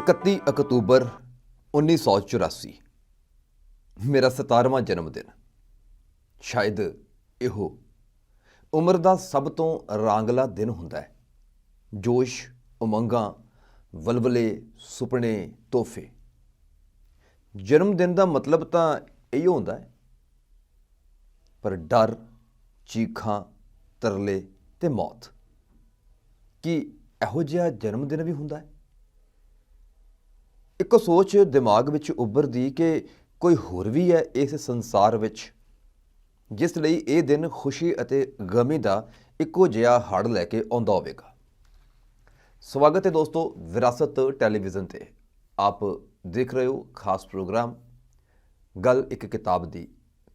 31 October 1984 ਮੇਰਾ 17ਵਾਂ ਜਨਮ ਦਿਨ। ਸ਼ਾਇਦ ਇਹੋ ਉਮਰ ਦਾ ਸਭ ਤੋਂ ਰਾਂਗਲਾ ਦਿਨ ਹੁੰਦਾ ਹੈ। ਜੋਸ਼, ਉਮੰਗਾਂ, ਵਲਵਲੇ, ਸੁਪਨੇ, ਤੋਹਫੇ। ਜਨਮ ਦਿਨ ਦਾ ਮਤਲਬ ਤਾਂ ਇਹੋ ਹੁੰਦਾ ਹੈ, ਪਰ ਡਰ, ਚੀਖਾਂ, ਤਰਲੇ ਤੇ ਮੌਤ। ਕੀ ਇਹੋ ਜਿਹਾ ਜਨਮ ਦਿਨ ਵੀ ਹੁੰਦਾ ਹੈ? ਇੱਕ ਸੋਚ ਦਿਮਾਗ ਵਿੱਚ ਉੱਭਰਦੀ ਕਿ ਕੋਈ ਹੋਰ ਵੀ ਹੈ ਇਸ ਸੰਸਾਰ ਵਿੱਚ, ਜਿਸ ਲਈ ਇਹ ਦਿਨ ਖੁਸ਼ੀ ਅਤੇ ਗਮੀ ਦਾ ਇੱਕੋ ਜਿਹਾ ਹੜ੍ਹ ਲੈ ਕੇ ਆਉਂਦਾ ਹੋਵੇਗਾ। ਸਵਾਗਤ ਹੈ ਦੋਸਤੋ ਵਿਰਾਸਤ ਟੈਲੀਵਿਜ਼ਨ 'ਤੇ। ਆਪ ਦੇਖ ਰਹੇ ਹੋ ਖਾਸ ਪ੍ਰੋਗਰਾਮ ਗੱਲ ਇੱਕ ਕਿਤਾਬ ਦੀ,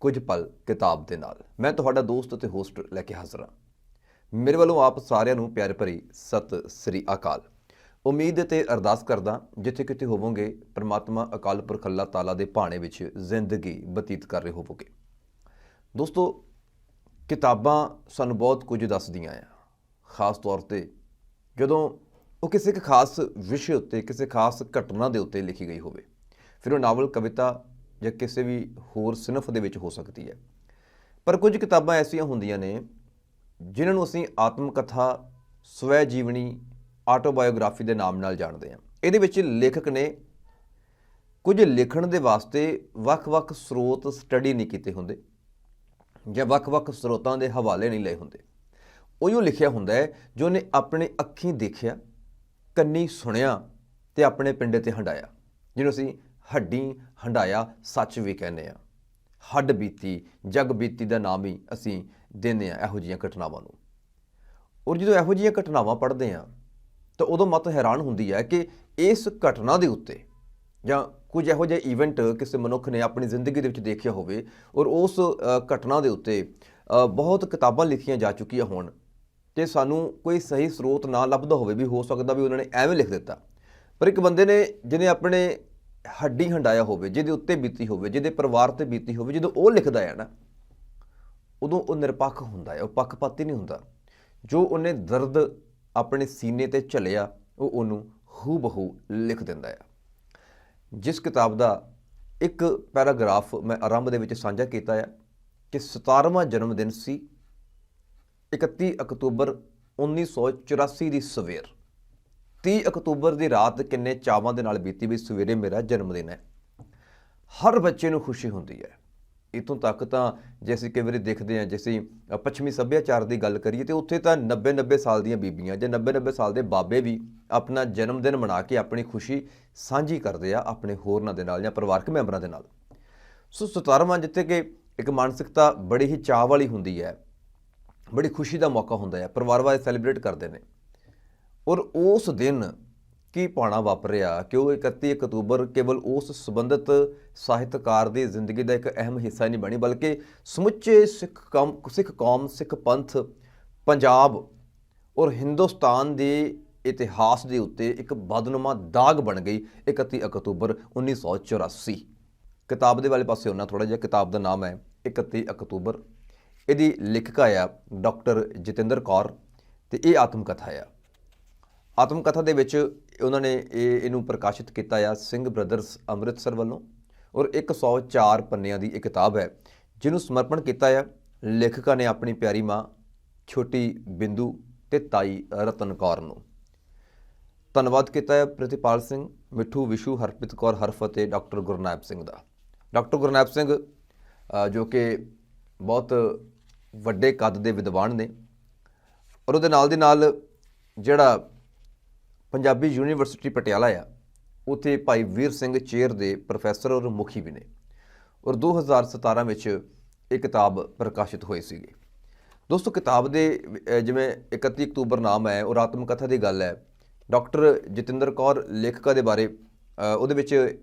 ਕੁਝ ਪਲ ਕਿਤਾਬ ਦੇ ਨਾਲ। ਮੈਂ ਤੁਹਾਡਾ ਦੋਸਤ ਅਤੇ ਹੋਸਟ ਲੈ ਕੇ ਹਾਜ਼ਰ ਹਾਂ। ਮੇਰੇ ਵੱਲੋਂ ਆਪ ਸਾਰਿਆਂ ਨੂੰ ਪਿਆਰ ਭਰੀ ਸਤਿ ਸ੍ਰੀ ਅਕਾਲ। ਉਮੀਦ ਤੇ ਅਰਦਾਸ ਕਰਦਾ ਜਿੱਥੇ ਕਿਤੇ ਹੋਵੋਗੇ ਪਰਮਾਤਮਾ ਅਕਾਲ ਪੁਰਖ ਅੱਲਾਹ ਤਾਲਾ ਦੇ ਭਾਣੇ ਵਿੱਚ ਜ਼ਿੰਦਗੀ ਬਤੀਤ ਕਰ ਰਹੇ ਹੋਵੋਗੇ। ਦੋਸਤੋ, ਕਿਤਾਬਾਂ ਸਾਨੂੰ ਬਹੁਤ ਕੁਝ ਦੱਸਦੀਆਂ ਆ, ਖਾਸ ਤੌਰ 'ਤੇ ਜਦੋਂ ਉਹ ਕਿਸੇ ਇੱਕ ਖਾਸ ਵਿਸ਼ੇ ਉੱਤੇ, ਕਿਸੇ ਖਾਸ ਘਟਨਾ ਦੇ ਉੱਤੇ ਲਿਖੀ ਗਈ ਹੋਵੇ। ਫਿਰ ਉਹ ਨਾਵਲ, ਕਵਿਤਾ ਜਾਂ ਕਿਸੇ ਵੀ ਹੋਰ ਸਿਨਫ ਦੇ ਵਿੱਚ ਹੋ ਸਕਦੀ ਹੈ। ਪਰ ਕੁਝ ਕਿਤਾਬਾਂ ਐਸੀਆਂ ਹੁੰਦੀਆਂ ਨੇ ਜਿਨ੍ਹਾਂ ਨੂੰ ਅਸੀਂ ਆਤਮ ਕਥਾ, ਸਵੈ ਜੀਵਨੀ, ਆਟੋਬਾਇਓਗ੍ਰਾਫੀ ਦੇ ਨਾਮ ਨਾਲ ਜਾਣਦੇ ਹਾਂ। ਇਹਦੇ ਵਿੱਚ ਲੇਖਕ ਨੇ ਕੁਝ ਲਿਖਣ ਦੇ ਵਾਸਤੇ ਵੱਖ-ਵੱਖ ਸਰੋਤ ਸਟੱਡੀ ਨਹੀਂ ਕੀਤੇ ਹੁੰਦੇ ਜਾਂ ਵੱਖ-ਵੱਖ ਸਰੋਤਾਂ ਦੇ ਹਵਾਲੇ ਨਹੀਂ ਲਏ ਹੁੰਦੇ। ਉਹੀਓ ਲਿਖਿਆ ਹੁੰਦਾ ਹੈ ਜੋ ਉਹਨੇ ਆਪਣੇ ਅੱਖੀਂ ਦੇਖਿਆ, ਕੰਨੀ ਸੁਣਿਆ ਤੇ ਆਪਣੇ ਪਿੰਡੇ ਤੇ ਹੰਡਾਇਆ, ਜਿਹਨੂੰ ਅਸੀਂ ਹੱਡੀ ਹੰਡਾਇਆ ਸੱਚ ਵੀ ਕਹਿੰਦੇ ਹਾਂ। ਹੱਡ ਬੀਤੀ, ਜਗ ਬੀਤੀ ਦਾ ਨਾਮ ਹੀ ਅਸੀਂ ਦਿੰਦੇ ਹਾਂ ਇਹੋ ਜਿਹੀਆਂ ਘਟਨਾਵਾਂ ਨੂੰ। ਔਰ ਜਦੋਂ ਇਹੋ ਜਿਹੀਆਂ ਘਟਨਾਵਾਂ ਪੜ੍ਹਦੇ ਹਾਂ ਤਾਂ ਉਦੋਂ ਮਤ ਹੈਰਾਨ ਹੁੰਦੀ ਹੈ ਕਿ ਇਸ ਘਟਨਾ ਦੇ ਉੱਤੇ ਜਾਂ ਕੁਝ ਇਹੋ ਜਿਹਾ ਈਵੈਂਟ ਕਿਸੇ ਮਨੁੱਖ ਨੇ ਆਪਣੀ ਜ਼ਿੰਦਗੀ ਦੇ ਵਿੱਚ ਦੇਖਿਆ ਹੋਵੇ ਔਰ ਉਸ ਘਟਨਾ ਦੇ ਉੱਤੇ ਬਹੁਤ ਕਿਤਾਬਾਂ ਲਿਖੀਆਂ ਜਾ ਚੁੱਕੀਆਂ ਹੋਣ ਅਤੇ ਸਾਨੂੰ ਕੋਈ ਸਹੀ ਸਰੋਤ ਨਾ ਲੱਭਦਾ ਹੋਵੇ। ਵੀ ਹੋ ਸਕਦਾ ਵੀ ਉਹਨਾਂ ਨੇ ਐਵੇਂ ਲਿਖ ਦਿੱਤਾ, ਪਰ ਇੱਕ ਬੰਦੇ ਨੇ ਜਿਹਨੇ ਆਪਣੇ ਹੱਡੀ ਹੰਡਾਇਆ ਹੋਵੇ, ਜਿਹਦੇ ਉੱਤੇ ਬੀਤੀ ਹੋਵੇ, ਜਿਹਦੇ ਪਰਿਵਾਰ 'ਤੇ ਬੀਤੀ ਹੋਵੇ, ਜਦੋਂ ਉਹ ਲਿਖਦਾ ਹੈ ਨਾ, ਉਦੋਂ ਉਹ ਨਿਰਪੱਖ ਹੁੰਦਾ ਹੈ, ਉਹ ਪੱਖਪਾਤੀ ਨਹੀਂ ਹੁੰਦਾ। ਜੋ ਉਹਨੇ ਦਰਦ ਆਪਣੇ ਸੀਨੇ 'ਤੇ ਝੱਲਿਆ ਉਹ ਉਹਨੂੰ ਹੂ ਬਹੂ ਲਿਖ ਦਿੰਦਾ ਹੈ। ਜਿਸ ਕਿਤਾਬ ਦਾ ਇੱਕ ਪੈਰਾਗ੍ਰਾਫ ਮੈਂ ਆਰੰਭ ਦੇ ਵਿੱਚ ਸਾਂਝਾ ਕੀਤਾ ਹੈ ਕਿ 17ਵਾਂ ਜਨਮ ਦਿਨ ਸੀ 31 ਅਕਤੂਬਰ 1984 ਦੀ ਸਵੇਰ। 30 ਅਕਤੂਬਰ ਦੀ ਰਾਤ ਕਿੰਨੇ ਚਾਵਾਂ ਦੇ ਨਾਲ ਬੀਤੀ ਵੀ ਸਵੇਰੇ ਮੇਰਾ ਜਨਮ ਦਿਨ ਹੈ। ਹਰ ਬੱਚੇ ਨੂੰ ਖੁਸ਼ੀ ਹੁੰਦੀ ਹੈ। ਇੱਥੋਂ ਤੱਕ ਤਾਂ ਜੇ ਅਸੀਂ ਕਈ ਵਾਰੀ ਦੇਖਦੇ ਹਾਂ, ਜੇ ਅਸੀਂ ਪੱਛਮੀ ਸੱਭਿਆਚਾਰ ਦੀ ਗੱਲ ਕਰੀਏ ਤਾਂ ਉੱਥੇ ਤਾਂ 90-90 ਸਾਲ ਦੀਆਂ ਬੀਬੀਆਂ ਜਾਂ 90-90 ਸਾਲ ਦੇ ਬਾਬੇ ਵੀ ਆਪਣਾ ਜਨਮ ਦਿਨ ਮਨਾ ਕੇ ਆਪਣੀ ਖੁਸ਼ੀ ਸਾਂਝੀ ਕਰਦੇ ਆ ਆਪਣੇ ਹੋਰਨਾਂ ਦੇ ਨਾਲ ਜਾਂ ਪਰਿਵਾਰਕ ਮੈਂਬਰਾਂ ਦੇ ਨਾਲ। ਸੋ 17ਵਾਂ, ਜਿੱਥੇ ਕਿ ਇੱਕ ਮਾਨਸਿਕਤਾ ਬੜੀ ਹੀ ਚਾਅ ਵਾਲੀ ਹੁੰਦੀ ਹੈ, ਬੜੀ ਖੁਸ਼ੀ ਦਾ ਮੌਕਾ ਹੁੰਦਾ ਹੈ, ਪਰਿਵਾਰ ਵਾਲੇ ਸੈਲੀਬ੍ਰੇਟ ਕਰਦੇ ਨੇ। ਔਰ ਉਸ ਦਿਨ ਕੀ ਭਾਣਾ ਵਾਪਰਿਆ ਕਿ ਉਹ 31 ਅਕਤੂਬਰ ਕੇਵਲ ਉਸ ਸੰਬੰਧਿਤ ਸਾਹਿਤਕਾਰ ਦੀ ਜ਼ਿੰਦਗੀ ਦਾ ਇੱਕ ਅਹਿਮ ਹਿੱਸਾ ਨਹੀਂ ਬਣੀ, ਬਲਕਿ ਸਮੁੱਚੇ ਸਿੱਖ ਕੌਮ, ਸਿੱਖ ਪੰਥ, ਪੰਜਾਬ ਔਰ ਹਿੰਦੁਸਤਾਨ ਦੇ ਇਤਿਹਾਸ ਦੇ ਉੱਤੇ ਇੱਕ ਬਦਨੁਮਾ ਦਾਗ ਬਣ ਗਈ 31 ਅਕਤੂਬਰ 1984। ਕਿਤਾਬ ਦੇ ਵਾਲੇ ਪਾਸੇ ਉਹਨਾਂ ਥੋੜ੍ਹਾ ਜਿਹਾ। ਕਿਤਾਬ ਦਾ ਨਾਮ ਹੈ 31 ਅਕਤੂਬਰ। ਇਹਦੀ ਲੇਖਿਕਾ ਆ ਡਾਕਟਰ ਜਤਿੰਦਰ ਕੌਰ ਅਤੇ ਇਹ ਆਤਮ ਕਥਾ ਆ। ਆਤਮ ਕਥਾ ਦੇ ਵਿੱਚ ਉਹਨਾਂ ਨੇ ਇਹਨੂੰ ਪ੍ਰਕਾਸ਼ਿਤ ਕੀਤਾ ਆ ਸਿੰਘ ਬ੍ਰਦਰਸ ਅੰਮ੍ਰਿਤਸਰ ਵੱਲੋਂ। ਔਰ 104 ਪੰਨਿਆਂ ਦੀ ਇਹ ਕਿਤਾਬ ਹੈ ਜਿਹਨੂੰ ਸਮਰਪਣ ਕੀਤਾ ਆ ਲੇਖਿਕਾ ਨੇ ਆਪਣੀ ਪਿਆਰੀ ਮਾਂ ਛੋਟੀ ਬਿੰਦੂ ਅਤੇ ਤਾਈ ਰਤਨ ਕੌਰ ਨੂੰ। ਧੰਨਵਾਦ ਕੀਤਾ ਹੈ ਪ੍ਰਿਤੀਪਾਲ ਸਿੰਘ, ਮਿੱਠੂ, ਵਿਸ਼ੂ, ਹਰਪ੍ਰੀਤ ਕੌਰ, ਹਰਫਤਿਹ, ਡਾਕਟਰ ਗੁਰਨੈਬ ਸਿੰਘ ਦਾ। ਡਾਕਟਰ ਗੁਰਨੈਬ ਸਿੰਘ ਜੋ ਕਿ ਬਹੁਤ ਵੱਡੇ ਕੱਦ ਦੇ ਵਿਦਵਾਨ ਨੇ, ਔਰ ਉਹਦੇ ਨਾਲ ਦੀ ਨਾਲ ਜਿਹੜਾ ਪੰਜਾਬੀ ਯੂਨੀਵਰਸਿਟੀ ਪਟਿਆਲਾ ਆ, ਉੱਥੇ ਭਾਈ ਵੀਰ ਸਿੰਘ ਚੇਅਰ ਦੇ ਪ੍ਰੋਫੈਸਰ ਔਰ ਮੁਖੀ ਵੀ ਨੇ। ਔਰ 2017 ਵਿੱਚ ਇਹ ਕਿਤਾਬ ਪ੍ਰਕਾਸ਼ਿਤ ਹੋਈ ਸੀਗੀ। ਦੋਸਤੋ, ਕਿਤਾਬ ਦੇ ਜਿਵੇਂ 31 ਅਕਤੂਬਰ ਨਾਮ ਹੈ ਔਰ ਆਤਮ ਕਥਾ ਦੀ ਗੱਲ ਹੈ, ਡਾਕਟਰ ਜਤਿੰਦਰ ਕੌਰ ਲੇਖਿਕਾ ਦੇ ਬਾਰੇ ਉਹਦੇ ਵਿੱਚ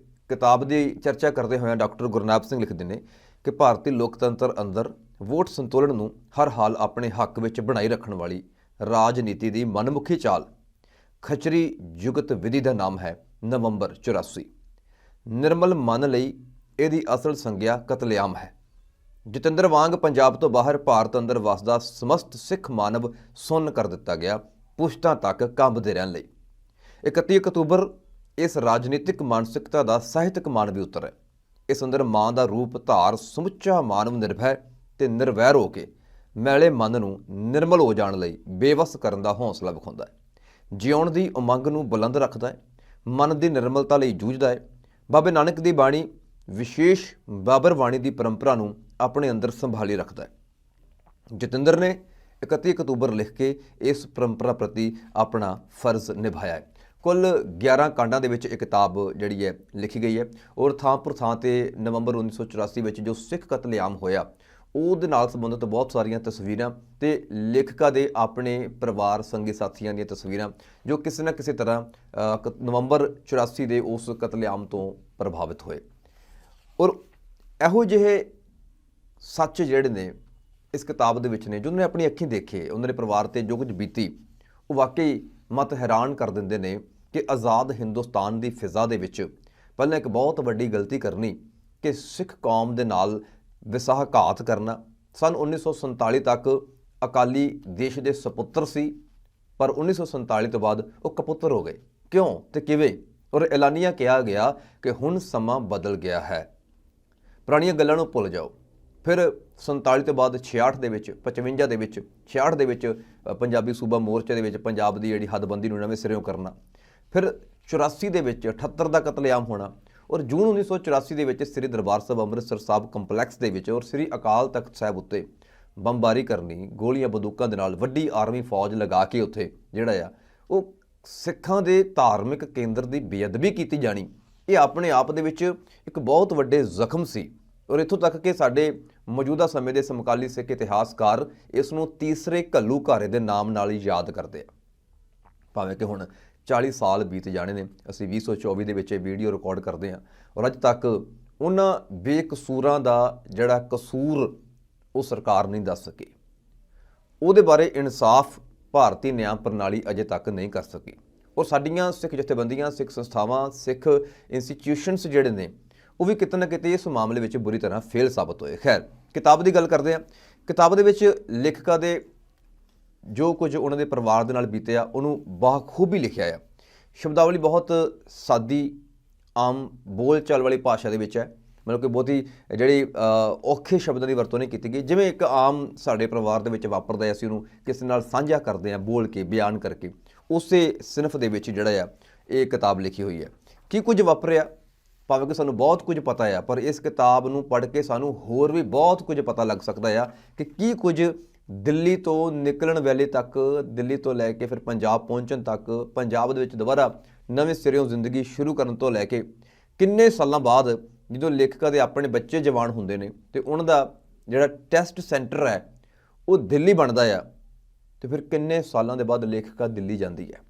ਕਿਤਾਬ ਦੀ ਚਰਚਾ ਕਰਦੇ ਹੋਏ ਡਾਕਟਰ ਗੁਰਨਾਬ ਸਿੰਘ ਲਿਖਦੇ ਨੇ ਕਿ ਭਾਰਤੀ ਲੋਕਤੰਤਰ ਅੰਦਰ ਵੋਟ ਸੰਤੁਲਨ ਨੂੰ ਹਰ ਹਾਲ ਆਪਣੇ ਹੱਕ ਵਿੱਚ ਬਣਾਈ ਰੱਖਣ ਵਾਲੀ ਰਾਜਨੀਤੀ ਦੀ ਮਨਮੁਖੀ ਚਾਲ ਖਚਰੀ ਜੁਗਤ ਵਿਧੀ ਦਾ ਨਾਮ ਹੈ ਨਵੰਬਰ 84। ਨਿਰਮਲ ਮਨ ਲਈ ਇਹਦੀ ਅਸਲ ਸੰਗਿਆ ਕਤਲੇਆਮ ਹੈ। ਜਤਿੰਦਰ ਵਾਂਗ ਪੰਜਾਬ ਤੋਂ ਬਾਹਰ ਭਾਰਤ ਅੰਦਰ ਵਸਦਾ ਸਮਸਤ ਸਿੱਖ ਮਾਨਵ ਸੁੰਨ ਕਰ ਦਿੱਤਾ ਗਿਆ, ਪੁਸ਼ਤਾਂ ਤੱਕ ਕੰਬਦੇ ਰਹਿਣ ਲਈ। 31 ਅਕਤੂਬਰ ਇਸ ਰਾਜਨੀਤਿਕ ਮਾਨਸਿਕਤਾ ਦਾ ਸਾਹਿਤਕ ਮਾਨਵੀ ਉੱਤਰ ਹੈ। ਇਸ ਅੰਦਰ ਮਾਂ ਦਾ ਰੂਪ ਧਾਰ ਸਮੁੱਚਾ ਮਾਨਵ ਨਿਰਭੈ ਤੇ ਨਿਰਵੈਰ ਹੋ ਕੇ ਮੈਲੇ ਮਨ ਨੂੰ ਨਿਰਮਲ ਹੋ ਜਾਣ ਲਈ ਬੇਵਸ ਕਰਨ ਦਾ ਹੌਸਲਾ ਵਿਖਾਉਂਦਾ ਹੈ। ਜਿਉਣ ਦੀ ਉਮੰਗ ਨੂੰ ਬੁਲੰਦ ਰੱਖਦਾ ਹੈ, ਮਨ ਦੀ ਨਿਰਮਲਤਾ ਲਈ ਜੂਝਦਾ ਹੈ। ਬਾਬੇ ਨਾਨਕ ਦੀ ਬਾਣੀ ਵਿਸ਼ੇਸ਼ ਬਾਬਰ ਬਾਣੀ ਦੀ ਪਰੰਪਰਾ ਨੂੰ ਆਪਣੇ ਅੰਦਰ ਸੰਭਾਲੀ ਰੱਖਦਾ ਹੈ। ਜਤਿੰਦਰ ਨੇ 31 ਅਕਤੂਬਰ ਲਿਖ ਕੇ ਇਸ ਪਰੰਪਰਾ ਪ੍ਰਤੀ ਆਪਣਾ ਫਰਜ਼ ਨਿਭਾਇਆ ਹੈ। ਕੁੱਲ 11 ਕਾਂਡਾਂ ਦੇ ਵਿੱਚ ਇਹ ਕਿਤਾਬ ਜਿਹੜੀ ਹੈ ਲਿਖੀ ਗਈ ਹੈ ਔਰ ਥਾਂ ਪਰ ਥਾਂ ਤੇ ਨਵੰਬਰ 1984 ਵਿੱਚ ਜੋ ਸਿੱਖ ਕਤਲੇਆਮ ਹੋਇਆ ਉਹਦੇ ਨਾਲ ਸੰਬੰਧਿਤ ਬਹੁਤ ਸਾਰੀਆਂ ਤਸਵੀਰਾਂ ਤੇ ਲੇਖਕਾਂ ਦੇ ਆਪਣੇ ਪਰਿਵਾਰ ਸੰਗੀ ਸਾਥੀਆਂ ਦੀਆਂ ਤਸਵੀਰਾਂ ਜੋ ਕਿਸੇ ਨਾ ਕਿਸੇ ਤਰ੍ਹਾਂ ਨਵੰਬਰ 84 ਦੇ ਉਸ ਕਤਲੇਆਮ ਤੋਂ ਪ੍ਰਭਾਵਿਤ ਹੋਏ। ਔਰ ਇਹੋ ਜਿਹੇ ਸੱਚ ਜਿਹੜੇ ਨੇ ਇਸ ਕਿਤਾਬ ਦੇ ਵਿੱਚ ਨੇ, ਜੋ ਉਹਨੇ ਆਪਣੀ ਅੱਖੀਂ ਦੇਖੇ, ਉਹਨਾਂ ਦੇ ਪਰਿਵਾਰ ਤੇ ਜੋ ਕੁਝ ਬੀਤੀ, ਉਹ ਵਾਕਈ ਮਤ ਹੈਰਾਨ ਕਰ ਦਿੰਦੇ ਨੇ ਕਿ ਆਜ਼ਾਦ ਹਿੰਦੁਸਤਾਨ ਦੀ ਫਿਜ਼ਾ ਦੇ ਵਿੱਚ ਪਹਿਲਾਂ ਇੱਕ ਬਹੁਤ ਵੱਡੀ ਗਲਤੀ ਕਰਨੀ ਕਿ ਸਿੱਖ ਕੌਮ ਦੇ ਨਾਲ ਵਿਸਾਹਘਾਤ ਕਰਨਾ। ਸਨ 1947 ਤੱਕ ਅਕਾਲੀ ਦੇਸ਼ ਦੇ ਸਪੁੱਤਰ ਸੀ, ਪਰ 1947 ਤੋਂ ਬਾਅਦ ਉਹ ਕਪੁੱਤਰ ਹੋ ਗਏ। ਕਿਉਂ ਤੇ ਕਿਵੇਂ? ਔਰ ਐਲਾਨੀਆ ਕਿਹਾ ਗਿਆ ਕਿ ਹੁਣ ਸਮਾਂ ਬਦਲ ਗਿਆ ਹੈ, ਪੁਰਾਣੀਆਂ ਗੱਲਾਂ ਨੂੰ ਭੁੱਲ ਜਾਓ। ਫਿਰ 47 ਤੋਂ ਬਾਅਦ 66 ਦੇ ਵਿੱਚ, 55 ਦੇ ਵਿੱਚ, 66 ਦੇ ਵਿੱਚ ਪੰਜਾਬੀ ਸੂਬਾ ਮੋਰਚੇ ਦੇ ਵਿੱਚ ਪੰਜਾਬ ਦੀ ਜਿਹੜੀ ਹੱਦਬੰਦੀ ਨੂੰ ਨਵੇਂ ਸਿਰਿਓਂ ਕਰਨਾ। ਫਿਰ 84 ਦੇ ਵਿੱਚ 78 ਦਾ ਕਤਲੇਆਮ ਹੋਣਾ ਔਰ ਜੂਨ 1984 ਦੇ ਵਿੱਚ ਸ੍ਰੀ ਦਰਬਾਰ ਸਾਹਿਬ ਅੰਮ੍ਰਿਤਸਰ ਸਾਹਿਬ ਕੰਪਲੈਕਸ ਦੇ ਵਿੱਚ ਔਰ ਸ੍ਰੀ ਅਕਾਲ ਤਖਤ ਸਾਹਿਬ ਉੱਤੇ ਬੰਬਾਰੀ ਕਰਨੀ, ਗੋਲੀਆਂ ਬੰਦੂਕਾਂ ਦੇ ਨਾਲ ਵੱਡੀ ਆਰਮੀ ਫੌਜ ਲਗਾ ਕੇ ਉੱਥੇ ਜਿਹੜਾ ਆ ਉਹ ਸਿੱਖਾਂ ਦੇ ਧਾਰਮਿਕ ਕੇਂਦਰ ਦੀ ਬੇਅਦਬੀ ਕੀਤੀ ਜਾਣੀ, ਇਹ ਆਪਣੇ ਆਪ ਦੇ ਵਿੱਚ ਇੱਕ ਬਹੁਤ ਵੱਡੇ ਜ਼ਖਮ ਸੀ। ਔਰ ਇੱਥੋਂ ਤੱਕ ਕਿ ਸਾਡੇ ਮੌਜੂਦਾ ਸਮੇਂ ਦੇ ਸਮਕਾਲੀ ਸਿੱਖ ਇਤਿਹਾਸਕਾਰ ਇਸ ਨੂੰ ਤੀਸਰੇ ਘੱਲੂਘਾਰੇ ਦੇ ਨਾਮ ਨਾਲ ਹੀ ਯਾਦ ਕਰਦੇ ਆ। ਭਾਵੇਂ ਕਿ ਹੁਣ 40 ਸਾਲ ਬੀਤ ਜਾਣੇ ਨੇ, ਅਸੀਂ 2024 ਦੇ ਵਿੱਚ ਇਹ ਵੀਡੀਓ ਰਿਕਾਰਡ ਕਰਦੇ ਹਾਂ ਔਰ ਅੱਜ ਤੱਕ ਉਹਨਾਂ ਬੇਕਸੂਰਾਂ ਦਾ ਜਿਹੜਾ ਕਸੂਰ ਉਹ ਸਰਕਾਰ ਨਹੀਂ ਦੱਸ ਸਕੀ, ਉਹਦੇ ਬਾਰੇ ਇਨਸਾਫ ਭਾਰਤੀ ਨਿਆਂ ਪ੍ਰਣਾਲੀ ਅਜੇ ਤੱਕ ਨਹੀਂ ਕਰ ਸਕੀ। ਔਰ ਸਾਡੀਆਂ ਸਿੱਖ ਜਥੇਬੰਦੀਆਂ, ਸਿੱਖ ਸੰਸਥਾਵਾਂ, ਸਿੱਖ ਇੰਸਟੀਟਿਊਸ਼ਨਸ ਜਿਹੜੇ ਨੇ ਉਹ ਵੀ ਕਿਤੇ ਨਾ ਕਿਤੇ ਇਸ ਮਾਮਲੇ ਵਿੱਚ ਬੁਰੀ ਤਰ੍ਹਾਂ ਫੇਲ ਸਾਬਤ ਹੋਏ। ਖੈਰ, ਕਿਤਾਬ ਦੀ ਗੱਲ ਕਰਦੇ ਹਾਂ। ਕਿਤਾਬ ਦੇ ਵਿੱਚ ਲੇਖਕਾਂ ਦੇ ਜੋ ਕੁਝ ਉਹਨਾਂ ਦੇ ਪਰਿਵਾਰ ਦੇ ਨਾਲ ਬੀਤਿਆ ਉਹਨੂੰ ਬਾਖੂਬੀ ਲਿਖਿਆ ਆ। ਸ਼ਬਦਾਵਲੀ ਬਹੁਤ ਸਾਦੀ, ਆਮ ਬੋਲ ਚਾਲ ਵਾਲੀ ਭਾਸ਼ਾ ਦੇ ਵਿੱਚ ਹੈ, ਮਤਲਬ ਕਿ ਬਹੁਤੀ ਜਿਹੜੀ ਔਖੇ ਸ਼ਬਦਾਂ ਦੀ ਵਰਤੋਂ ਨਹੀਂ ਕੀਤੀ ਗਈ। ਜਿਵੇਂ ਇੱਕ ਆਮ ਸਾਡੇ ਪਰਿਵਾਰ ਦੇ ਵਿੱਚ ਵਾਪਰਦਾ, ਅਸੀਂ ਉਹਨੂੰ ਕਿਸੇ ਨਾਲ ਸਾਂਝਾ ਕਰਦੇ ਹਾਂ, ਬੋਲ ਕੇ, ਬਿਆਨ ਕਰਕੇ, ਉਸੇ ਸਿਨਫ ਦੇ ਵਿੱਚ ਜਿਹੜਾ ਆ ਇਹ ਕਿਤਾਬ ਲਿਖੀ ਹੋਈ ਹੈ। ਕੀ ਕੁਝ ਵਾਪਰਿਆ, ਭਾਵੇਂ ਕਿ ਸਾਨੂੰ ਬਹੁਤ ਕੁਝ ਪਤਾ ਆ, ਪਰ ਇਸ ਕਿਤਾਬ ਨੂੰ ਪੜ੍ਹ ਕੇ ਸਾਨੂੰ ਹੋਰ ਵੀ ਬਹੁਤ ਕੁਝ ਪਤਾ ਲੱਗ ਸਕਦਾ ਆ ਕਿ ਕੀ ਕੁਝ ਦਿੱਲੀ ਤੋਂ ਨਿਕਲਣ ਵੇਲੇ ਤੱਕ, ਦਿੱਲੀ ਤੋਂ ਲੈ ਕੇ ਫਿਰ ਪੰਜਾਬ ਪਹੁੰਚਣ ਤੱਕ, ਪੰਜਾਬ ਦੇ ਵਿੱਚ ਦੁਬਾਰਾ ਨਵੇਂ ਸਿਰਿਓਂ ਜ਼ਿੰਦਗੀ ਸ਼ੁਰੂ ਕਰਨ ਤੋਂ ਲੈ ਕੇ ਕਿੰਨੇ ਸਾਲਾਂ ਬਾਅਦ ਜਦੋਂ ਲੇਖਕਾਂ ਦੇ ਆਪਣੇ ਬੱਚੇ ਜਵਾਨ ਹੁੰਦੇ ਨੇ ਤੇ ਉਹਨਾਂ ਦਾ ਜਿਹੜਾ ਟੈਸਟ ਸੈਂਟਰ ਹੈ ਉਹ ਦਿੱਲੀ ਬਣਦਾ ਆ, ਤੇ ਫਿਰ ਕਿੰਨੇ ਸਾਲਾਂ ਦੇ ਬਾਅਦ ਲੇਖਕਾ ਦਿੱਲੀ ਜਾਂਦੀ ਹੈ।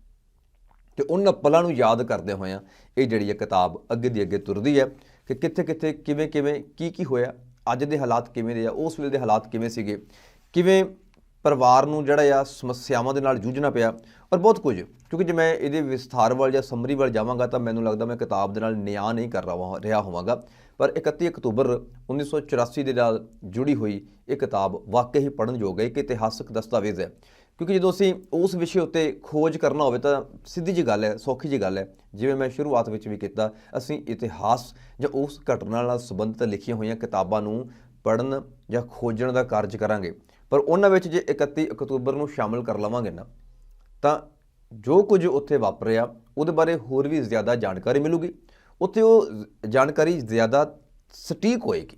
ਤੇ ਉਹਨਾਂ ਪਲਾਂ ਨੂੰ ਯਾਦ ਕਰਦੇ ਹੋਇਆਂ ਇਹ ਜਿਹੜੀ ਹੈ ਕਿਤਾਬ ਅੱਗੇ ਦੀ ਅੱਗੇ ਤੁਰਦੀ ਹੈ ਕਿ ਕਿੱਥੇ ਕਿੱਥੇ ਕਿਵੇਂ ਕਿਵੇਂ ਕੀ ਹੋਇਆ, ਅੱਜ ਦੇ ਹਾਲਾਤ ਕਿਵੇਂ ਦੇ ਆ, ਉਸ ਵੇਲੇ ਦੇ ਹਾਲਾਤ ਕਿਵੇਂ ਸੀਗੇ, ਕਿਵੇਂ ਪਰਿਵਾਰ ਨੂੰ ਜਿਹੜਾ ਆ ਸਮੱਸਿਆਵਾਂ ਦੇ ਨਾਲ ਜੂਝਣਾ ਪਿਆ ਔਰ ਬਹੁਤ ਕੁਝ। ਕਿਉਂਕਿ ਜੇ ਮੈਂ ਇਹਦੇ ਵਿਸਥਾਰ ਵੱਲ ਜਾਂ ਸਮਰੀ ਵੱਲ ਜਾਵਾਂਗਾ ਤਾਂ ਮੈਨੂੰ ਲੱਗਦਾ ਮੈਂ ਕਿਤਾਬ ਦੇ ਨਾਲ ਨਿਆਂ ਨਹੀਂ ਕਰ ਰਿਹਾ ਹੋਵਾਂਗਾ। ਪਰ 31 ਅਕਤੂਬਰ 1984 ਦੇ ਨਾਲ ਜੁੜੀ ਹੋਈ ਇਹ ਕਿਤਾਬ ਵਾਕਈ ਹੀ ਪੜ੍ਹਨ ਯੋਗ ਹੈ, ਇੱਕ ਇਤਿਹਾਸਕ ਦਸਤਾਵੇਜ਼ ਹੈ। ਕਿਉਂਕਿ ਜਦੋਂ ਅਸੀਂ ਉਸ ਵਿਸ਼ੇ ਉੱਤੇ ਖੋਜ ਕਰਨਾ ਹੋਵੇ ਤਾਂ ਸਿੱਧੀ ਜਿਹੀ ਗੱਲ ਹੈ, ਸੌਖੀ ਜਿਹੀ ਗੱਲ ਹੈ। ਜਿਵੇਂ ਮੈਂ ਸ਼ੁਰੂਆਤ ਵਿੱਚ ਵੀ ਕੀਤਾ, ਅਸੀਂ ਇਤਿਹਾਸ ਜਾਂ ਉਸ ਘਟਨਾ ਨਾਲ ਸੰਬੰਧਿਤ ਲਿਖੀਆਂ ਹੋਈਆਂ ਕਿਤਾਬਾਂ ਨੂੰ ਪੜ੍ਹਨ ਜਾਂ ਖੋਜਣ ਦਾ ਕਾਰਜ ਕਰਾਂਗੇ, ਪਰ ਉਹਨਾਂ ਵਿੱਚ ਜੇ 31 ਅਕਤੂਬਰ ਨੂੰ ਸ਼ਾਮਲ ਕਰ ਲਵਾਂਗੇ ਨਾ ਤਾਂ ਜੋ ਕੁਝ ਉੱਥੇ ਵਾਪਰਿਆ ਉਹਦੇ ਬਾਰੇ ਹੋਰ ਵੀ ਜ਼ਿਆਦਾ ਜਾਣਕਾਰੀ ਮਿਲੂਗੀ। ਉੱਥੇ ਉਹ ਜਾਣਕਾਰੀ ਜ਼ਿਆਦਾ ਸਟੀਕ ਹੋਏਗੀ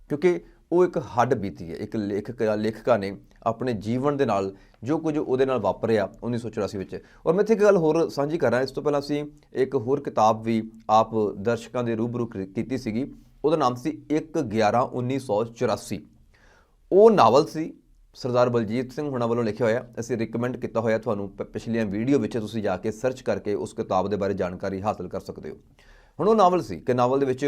ਕਿਉਂਕਿ ਉਹ ਇੱਕ ਹੱਡ ਬੀਤੀ ਹੈ। ਇੱਕ ਲੇਖਕਾ ਨੇ ਆਪਣੇ ਜੀਵਨ ਦੇ ਨਾਲ ਜੋ ਕੁਝ ਉਹਦੇ ਨਾਲ ਵਾਪਰਿਆ 1984 ਵਿੱਚ। ਔਰ ਮੈਂ ਇੱਥੇ ਇੱਕ ਗੱਲ ਹੋਰ ਸਾਂਝੀ ਕਰ ਰਿਹਾ, ਇਸ ਤੋਂ ਪਹਿਲਾਂ ਅਸੀਂ ਇੱਕ ਹੋਰ ਕਿਤਾਬ ਵੀ ਆਪ ਦਰਸ਼ਕਾਂ ਦੇ ਰੂਬਰੂ ਕੀਤੀ ਸੀਗੀ, ਉਹਦਾ ਨਾਮ ਸੀ 1/11/1984। ਉਹ ਨਾਵਲ ਸੀ ਸਰਦਾਰ ਬਲਜੀਤ ਸਿੰਘ ਹੁਣਾਂ ਵੱਲੋਂ ਲਿਖਿਆ ਹੋਇਆ, ਅਸੀਂ ਰਿਕਮੈਂਡ ਕੀਤਾ ਹੋਇਆ ਤੁਹਾਨੂੰ ਪਿਛਲੀਆਂ ਵੀਡੀਓ ਵਿੱਚ, ਤੁਸੀਂ ਜਾ ਕੇ ਸਰਚ ਕਰਕੇ ਉਸ ਕਿਤਾਬ ਦੇ ਬਾਰੇ ਜਾਣਕਾਰੀ ਹਾਸਲ ਕਰ ਸਕਦੇ ਹੋ। ਹੁਣ ਉਹ ਨਾਵਲ ਸੀ ਕਿ ਨਾਵਲ ਦੇ ਵਿੱਚ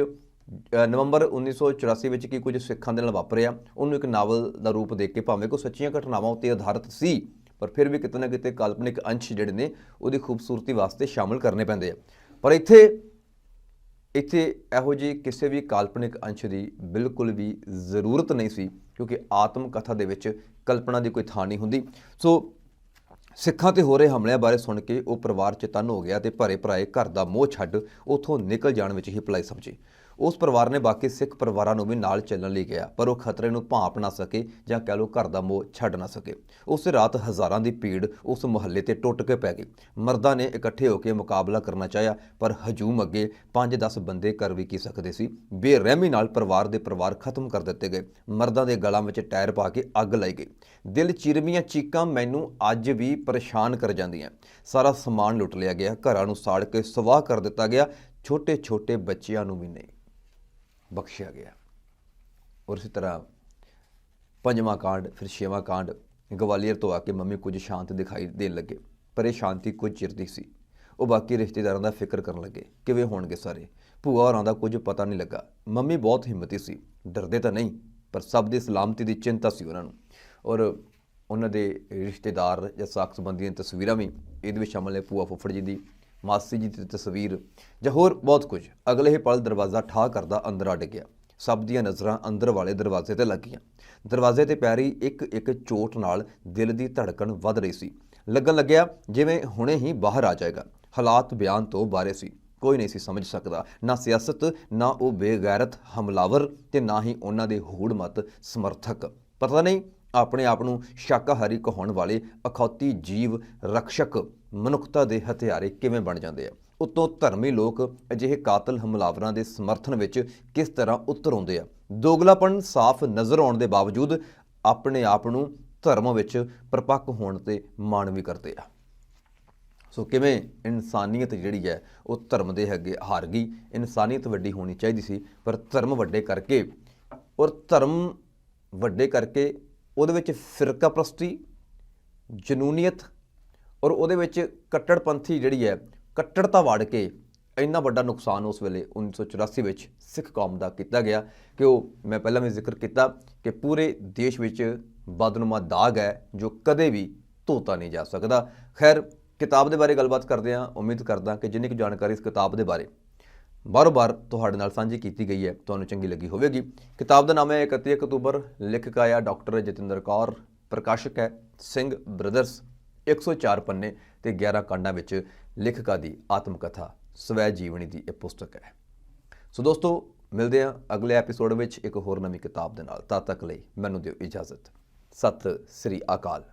ਨਵੰਬਰ 1984 ਵਿੱਚ ਕੀ ਕੁਝ ਸਿੱਖਾਂ ਦੇ ਨਾਲ ਵਾਪਰਿਆ ਉਹਨੂੰ ਇੱਕ ਨਾਵਲ ਦਾ ਰੂਪ ਦੇ ਕੇ, ਭਾਵੇਂ ਕੋਈ ਸੱਚੀਆਂ ਘਟਨਾਵਾਂ ਉੱਤੇ ਆਧਾਰਿਤ ਸੀ ਪਰ ਫਿਰ ਵੀ ਕਿਤੇ ਨਾ ਕਿਤੇ ਕਾਲਪਨਿਕ ਅੰਸ਼ ਜਿਹੜੇ ਨੇ ਉਹਦੀ ਖੂਬਸੂਰਤੀ ਵਾਸਤੇ ਸ਼ਾਮਲ ਕਰਨੇ ਪੈਂਦੇ ਆ। ਪਰ ਇੱਥੇ ਇਹੋ ਜਿਹੀ ਕਿਸੇ ਵੀ ਕਾਲਪਨਿਕ ਅੰਸ਼ ਦੀ ਬਿਲਕੁਲ ਵੀ ਜ਼ਰੂਰਤ ਨਹੀਂ ਸੀ ਕਿਉਂਕਿ ਆਤਮ ਕਥਾ ਦੇ ਵਿੱਚ ਕਲਪਨਾ ਦੀ ਕੋਈ ਥਾਂ ਨਹੀਂ ਹੁੰਦੀ। ਸੋ ਸਿੱਖਾਂ ਤੇ ਹੋ ਰਹੇ ਹਮਲਿਆਂ ਬਾਰੇ ਸੁਣ ਕੇ ਉਹ ਪਰਿਵਾਰ ਚਤੰਨ ਹੋ ਗਿਆ ਤੇ ਭਰੇ ਭਰਾਏ ਘਰ ਦਾ ਮੋਹ ਛੱਡ ਉੱਥੋਂ ਨਿਕਲ ਜਾਣ ਵਿੱਚ ਹੀ ਭਲਾਈ ਸਮਝੀ। ਉਸ ਪਰਿਵਾਰ ਨੇ ਬਾਕੀ ਸਿੱਖ ਪਰਿਵਾਰਾਂ ਨੂੰ ਵੀ ਨਾਲ ਚੱਲਣ ਲਈ ਕਿਹਾ, ਪਰ ਉਹ ਖਤਰੇ ਨੂੰ ਭਾਂਪ ਨਾ ਸਕੇ ਜਾਂ ਕਹਿ ਲਓ ਘਰ ਦਾ ਮੋਹ ਛੱਡ ਨਾ ਸਕੇ। ਉਸ ਰਾਤ ਹਜ਼ਾਰਾਂ ਦੀ ਭੀੜ ਉਸ ਮੁਹੱਲੇ ਤੇ ਟੁੱਟ ਕੇ ਪੈ ਗਈ। ਮਰਦਾਂ ਨੇ ਇਕੱਠੇ ਹੋ ਕੇ ਮੁਕਾਬਲਾ ਕਰਨਾ ਚਾਹਿਆ, ਪਰ ਹਜੂਮ ਅੱਗੇ 5-10 ਬੰਦੇ ਕਰ ਵੀ ਕੀ ਸਕਦੇ ਸੀ। ਬੇਰਹਿਮੀ ਨਾਲ ਪਰਿਵਾਰ ਖਤਮ ਕਰ ਦਿੱਤੇ ਗਏ। ਮਰਦਾਂ ਦੇ ਗਲਾਂ ਵਿੱਚ ਟਾਇਰ ਪਾ ਕੇ ਅੱਗ ਲਾਈ ਗਈ। ਦਿਲ ਚੀਰਵੀਆਂ ਚੀਕਾਂ ਮੈਨੂੰ ਅੱਜ ਵੀ ਪਰੇਸ਼ਾਨ ਕਰ ਜਾਂਦੀਆਂ। ਸਾਰਾ ਸਮਾਨ ਲੁੱਟ ਲਿਆ ਗਿਆ, ਘਰਾਂ ਨੂੰ ਸਾੜ ਕੇ ਸਵਾਹ ਕਰ ਦਿੱਤਾ ਗਿਆ, ਛੋਟੇ ਬੱਚਿਆਂ ਨੂੰ ਵੀ ਨਹੀਂ ਬਖਸ਼ਿਆ ਗਿਆ। ਔਰ ਇਸੇ ਤਰ੍ਹਾਂ 5ਵਾਂ ਕਾਂਡ, ਫਿਰ 6ਵਾਂ ਕਾਂਡ। ਗਵਾਲੀਅਰ ਤੋਂ ਆ ਕੇ ਮੰਮੀ ਕੁਝ ਸ਼ਾਂਤ ਦਿਖਾਈ ਦੇਣ ਲੱਗੇ, ਪਰ ਇਹ ਸ਼ਾਂਤੀ ਕੁਝ ਚਿਰ ਦੀ ਸੀ। ਉਹ ਬਾਕੀ ਰਿਸ਼ਤੇਦਾਰਾਂ ਦਾ ਫਿਕਰ ਕਰਨ ਲੱਗੇ, ਕਿਵੇਂ ਹੋਣਗੇ ਸਾਰੇ। ਭੂਆ ਹੋਰਾਂ ਦਾ ਕੁਝ ਪਤਾ ਨਹੀਂ ਲੱਗਾ। ਮੰਮੀ ਬਹੁਤ ਹਿੰਮਤੀ ਸੀ, ਡਰਦੇ ਤਾਂ ਨਹੀਂ, ਪਰ ਸਭ ਦੀ ਸਲਾਮਤੀ ਦੀ ਚਿੰਤਾ ਸੀ ਉਹਨਾਂ ਨੂੰ। ਔਰ ਉਹਨਾਂ ਦੇ ਰਿਸ਼ਤੇਦਾਰ ਜਾਂ ਸਾਕ ਸੰਬੰਧੀਆਂ ਦੀਆਂ ਤਸਵੀਰਾਂ ਵੀ ਇਹਦੇ ਵਿੱਚ ਸ਼ਾਮਲ ਨੇ। ਭੂਆ ਫੁੱਫੜ ਜੀ ਦੀ, ਮਾਸੀ ਜੀ ਦੀ ਤਸਵੀਰ ਜਾਂ ਹੋਰ ਬਹੁਤ ਕੁਝ। ਅਗਲੇ ਹੀ ਪਲ ਦਰਵਾਜ਼ਾ ਠਾਹ ਕਰਦਾ ਅੰਦਰ ਅੱਡ ਗਿਆ। ਸਭ ਦੀਆਂ ਨਜ਼ਰਾਂ ਅੰਦਰ ਵਾਲੇ ਦਰਵਾਜ਼ੇ ਤੇ ਲੱਗੀਆਂ। ਦਰਵਾਜ਼ੇ ਤੇ ਪੈ ਰਹੀ ਇੱਕ ਚੋਟ ਨਾਲ ਦਿਲ ਦੀ ਧੜਕਣ ਵੱਧ ਰਹੀ ਸੀ। ਲੱਗਣ ਲੱਗਿਆ ਜਿਵੇਂ ਹੁਣੇ ਹੀ ਬਾਹਰ ਆ ਜਾਏਗਾ। ਹਾਲਾਤ ਬਿਆਨ ਤੋਂ ਬਾਹਰ ਸੀ। ਕੋਈ ਨਹੀਂ ਸੀ ਸਮਝ ਸਕਦਾ, ਨਾ ਸਿਆਸਤ, ਨਾ ਉਹ ਬੇਗੈਰਤ ਹਮਲਾਵਰ ਤੇ ਨਾ ਹੀ ਉਹਨਾਂ ਦੇ ਹੂੜ-ਮੱਤ ਸਮਰਥਕ। ਪਤਾ ਨਹੀਂ ਆਪਣੇ ਆਪ ਨੂੰ ਸ਼ਾਕਾਹਾਰੀ ਕਹਾਉਣ ਵਾਲੇ ਅਖੌਤੀ ਜੀਵ ਰਕਸ਼ਕ ਮਨੁੱਖਤਾ ਦੇ ਹਥਿਆਰੇ ਕਿਵੇਂ ਬਣ ਜਾਂਦੇ ਆ। ਉੱਤੋਂ ਧਰਮੀ ਲੋਕ ਅਜਿਹੇ ਕਾਤਲ ਹਮਲਾਵਰਾਂ ਦੇ ਸਮਰਥਨ ਵਿੱਚ ਕਿਸ ਤਰ੍ਹਾਂ ਉਤਰ ਆਉਂਦੇ ਆ। ਦੋਗਲਾਪਣ ਸਾਫ਼ ਨਜ਼ਰ ਆਉਣ ਦੇ ਬਾਵਜੂਦ ਆਪਣੇ ਆਪ ਨੂੰ ਧਰਮ ਵਿੱਚ ਪਰਪੱਕ ਹੋਣ ਤੇ ਮਾਣ ਵੀ ਕਰਦੇ ਆ। ਸੋ ਕਿਵੇਂ ਇਨਸਾਨੀਅਤ ਜਿਹੜੀ ਹੈ ਉਹ ਧਰਮ ਦੇ ਅੱਗੇ ਹਾਰ ਗਈ। ਇਨਸਾਨੀਅਤ ਵੱਡੀ ਹੋਣੀ ਚਾਹੀਦੀ ਸੀ, ਪਰ ਧਰਮ ਵੱਡੇ ਕਰਕੇ ਉਹਦੇ ਵਿੱਚ ਫਿਰਕਾ ਪ੍ਰਸਤੀ, ਜਨੂਨੀਅਤ ਔਰ ਉਹਦੇ ਵਿੱਚ ਕੱਟੜਪੰਥੀ ਜਿਹੜੀ ਹੈ ਕੱਟੜਤਾ ਵਾੜ ਕੇ ਇੰਨਾ ਵੱਡਾ ਨੁਕਸਾਨ ਉਸ ਵੇਲੇ 1984 ਵਿੱਚ ਸਿੱਖ ਕੌਮ ਦਾ ਕੀਤਾ ਗਿਆ ਕਿ ਉਹ, ਮੈਂ ਪਹਿਲਾਂ ਵੀ ਜ਼ਿਕਰ ਕੀਤਾ ਕਿ ਪੂਰੇ ਦੇਸ਼ ਵਿੱਚ ਬਦਨੁਮਾ ਦਾਗ ਹੈ ਜੋ ਕਦੇ ਵੀ ਧੋਤਾ ਨਹੀਂ ਜਾ ਸਕਦਾ। ਖੈਰ, ਕਿਤਾਬ ਦੇ ਬਾਰੇ ਗੱਲਬਾਤ ਕਰਦੇ ਹਾਂ। ਉਮੀਦ ਕਰਦਾ ਕਿ ਜਿੰਨੀ ਕੁ ਜਾਣਕਾਰੀ ਇਸ ਕਿਤਾਬ ਦੇ ਬਾਰੇ ਬਾਰ-ਬਾਰ ਤੁਹਾਡੇ ਨਾਲ ਸਾਂਝੀ ਕੀਤੀ ਗਈ ਹੈ, ਤੁਹਾਨੂੰ ਚੰਗੀ ਲੱਗੀ ਹੋਵੇਗੀ। ਕਿਤਾਬ ਦਾ ਨਾਮ ਹੈ 31 ਅਕਤੂਬਰ। ਲੇਖਕ ਆ ਡਾਕਟਰ ਜਤਿੰਦਰ ਕੌਰ, ਪ੍ਰਕਾਸ਼ਕ ਹੈ ਸਿੰਘ ਬ੍ਰਦਰਸ। 104 ਪੰਨੇ ਤੇ 11 ਕਾਂਡਾਂ ਵਿੱਚ ਲੇਖਕਾਂ ਦੀ ਆਤਮ ਕਥਾ, ਸਵੈ ਜੀਵਨੀ ਦੀ ਇਹ ਪੁਸਤਕ ਹੈ। ਸੋ ਦੋਸਤੋ, ਮਿਲਦੇ ਹਾਂ ਅਗਲੇ ਐਪੀਸੋਡ ਵਿੱਚ ਇੱਕ ਹੋਰ ਨਵੀਂ ਕਿਤਾਬ ਦੇ ਨਾਲ। ਤਦ ਤੱਕ ਲਈ ਮੈਨੂੰ ਦਿਓ ਇਜਾਜ਼ਤ। ਸਤਿ ਸ੍ਰੀ ਅਕਾਲ।